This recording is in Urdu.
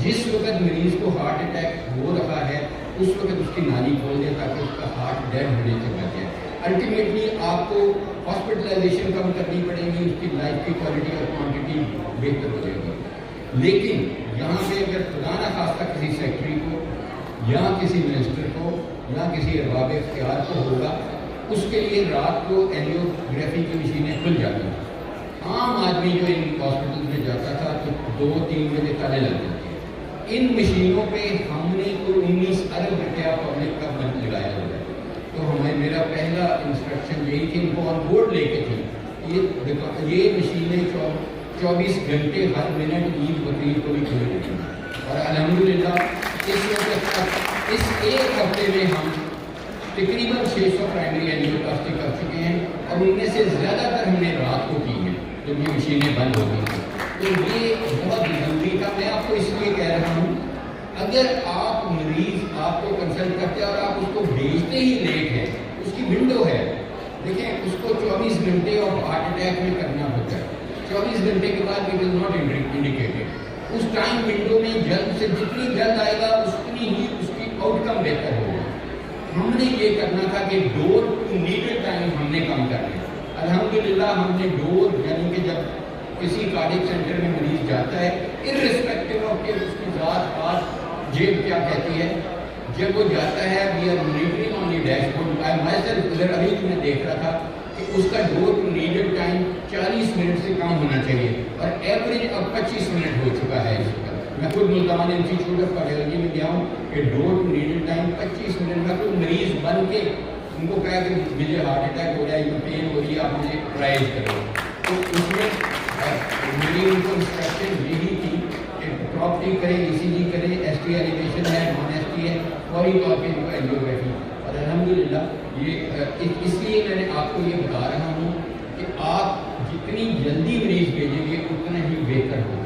جس وقت مریض کو ہارٹ اٹیک ہو رہا ہے اس وقت اس کی نالی کھول دیں تاکہ اس کا ہارٹ ڈیڈ ہونے سے بچ جائے. الٹیمیٹلی آپ کو ہاسپٹلائزیشن کم کرنی پڑے گی, اس کی لائف کی کوالٹی اور کوانٹٹی بہتر ہو جائے گی. لیکن یہاں پہ اگر خدا نہ خواستہ کسی سیکٹری کو یا کسی منسٹر کو یا کسی ارباب اختیار کو ہوگا, اس کے لیے رات کو اینجیوگرافی کی مشینیں کھل جاتی ہیں. عام آدمی جو ان ہاسپٹل میں جاتا تھا تو 2-3 بجے تالے لگ جاتے ہیں. ان مشینوں پہ ہم نے کوئی 19 ارب روپیہ پبلک کا بند لگایا ہوا ہے. تو میرا پہلا انسٹرکشن یہی تھی, ان کو آن بورڈ لے کے تھی. یہ مشینیں 24 گھنٹے ہر منٹ عید بقرعید کو بھی کھلی رہتی ہیں. اور الحمدللہ اس وقت تک اس ایک ہفتے میں ہم تقریباً 600 پرائمری اینجیوپلاسٹی کر چکے ہیں, اور ان میں سے زیادہ تر ہم نے رات کو کی ہیں جب یہ مشینیں بند ہو گئی ہیں. تو یہ بہت ضروری تھا. میں آپ کو اس لیے کہہ رہا ہوں, اگر آپ مریض آپ کو کنسلٹ کرتے ہیں اور آپ اس کو بھیجتے ہی لیٹ ہے, اس کی ونڈو ہے, دیکھیں اس کو 24 گھنٹے اور ہارٹ اٹیک میں کرنا ہوتا ہے. 24 گھنٹے کے بعد اٹ از ناٹ انڈیکیٹڈ. اس ٹائم ونڈو میں جلد سے جتنی جلد آئے گا اتنی ہی اس کی آؤٹ کم بہتر ہوگا. ہم نے یہ کرنا تھا کہ ڈور ٹو نیڈڈ ٹائم ہم نے کم کرنا. الحمدللہ ہم نے ڈور, یعنی کہ جب کسی کارڈک سینٹر میں مریض جاتا ہے, ارریسپیکٹو آف کہ اس کی ذات پات جیب کیا کہتی ہے, جب وہ جاتا ہے we are monitoring on the dashboard. I myself ادھر ابھی میں دیکھ رہا تھا کہ اس کا ڈور ٹو نیڈڈ ٹائم 40 منٹ سے کم ہونا چاہیے, اور ایوریج اب 25 منٹ ہو چکا ہے اس وقت. میں خود ملتان انسٹیٹیوٹ آف کارڈیالوجی میں گیا ہوں کہ ڈور ٹو نیڈڈ ٹائم 25 منٹ. میں کوئی مریض بن کے ان کو کہا کہ مجھے ہارٹ اٹیک ہو رہا ہے, یہ پین ہو رہی ہے, آپ مجھے ٹرائل کرو. تو اس میں میری ان کو انسٹرکشن یہی تھی کہ پراپرٹی کرے, ای سی جی کرے, ایس ٹی ایلیویشن ہے, نان ایس ٹی ہے, فوری طور پہ ان کو اینجیوگرافی. اور الحمدللہ یہ اس لیے میں نے آپ کو یہ بتا رہا ہوں کہ آپ جتنی جلدی مریض بھیجیں گے اتنا ہی بہتر ہوگا.